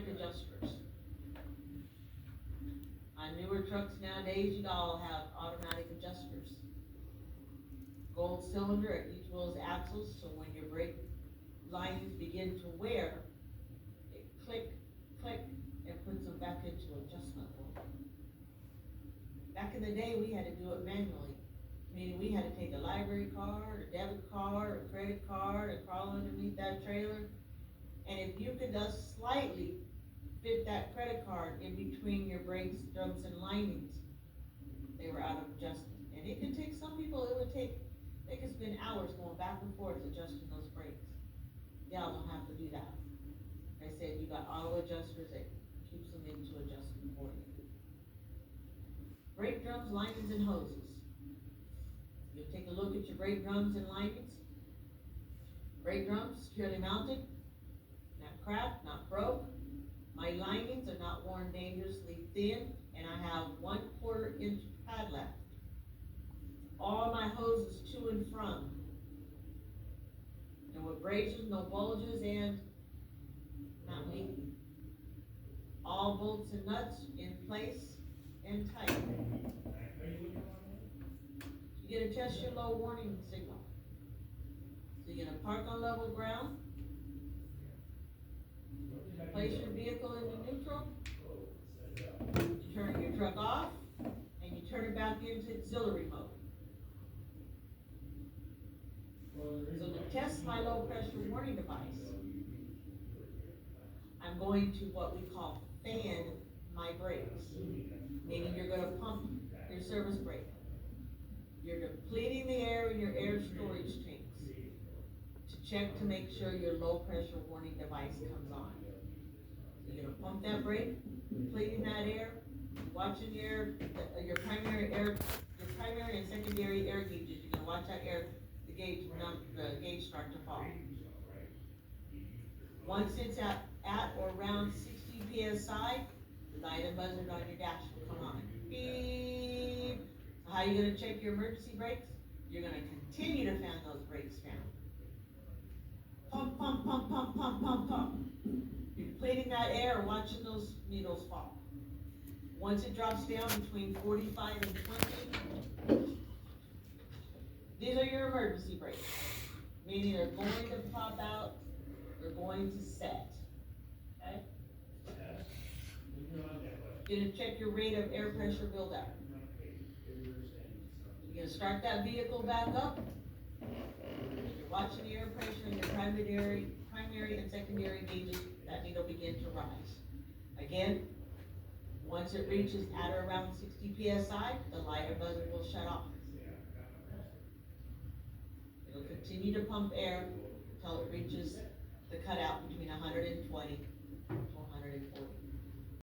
adjusters. On newer trucks nowadays, you all have automatic adjusters. Gold cylinder at each wheel's axles, so when your brake lines begin to wear, it click, click, and puts them back into adjustment mode. Back in the day, we had to do it manually, meaning we had to take a library card, a debit card, a credit card, and crawl underneath that trailer. And if you could just slightly fit that credit card in between your brakes, drums, and linings, they were out of adjustment. And it could take, some people, they could spend hours going back and forth adjusting those brakes. Y'all don't have to do that. Like I said, you got auto adjusters that keeps them into adjustment for you. Brake drums, linings, and hoses. You'll take a look at your brake drums and linings. Brake drums securely mounted, not cracked, not broke. My linings are not worn dangerously thin, and I have 1/4 inch pad left. All my hoses to and from. No abrasions, no bulges, and not leaking. All bolts and nuts in place and tight. You're gonna test your low warning signal. So you're gonna park on level ground, place your vehicle into neutral, you turn your truck off, and you turn it back into auxiliary mode. So to test my low pressure warning device, I'm going to what we call fan my brakes, meaning you're gonna pump your service brake. You're depleting the air in your air storage tanks to check to make sure your low pressure warning device comes on. So you're gonna pump that brake, depleting that air, watching your primary and secondary air gauges. You're gonna watch that air, the gauge start to fall. Once it's at or around 60 PSI, the light and buzzer on your dash will come on. Beep. So how are you gonna check your emergency brakes? You're gonna continue to fan those brakes down. Pump, pump, pump, pump, pump, pump, pump. You're depleting that air, watching those needles fall. Once it drops down between 45 and 20, these are your emergency brakes. Meaning they're going to pop out, they're going to set. Okay? You're gonna check your rate of air pressure buildup. You're gonna start that vehicle back up. You're watching the air pressure in your primary and secondary gauges, that need will begin to rise. Again, once it reaches at or around 60 PSI, the light or buzzer will shut off. It'll continue to pump air until it reaches the cutout between 120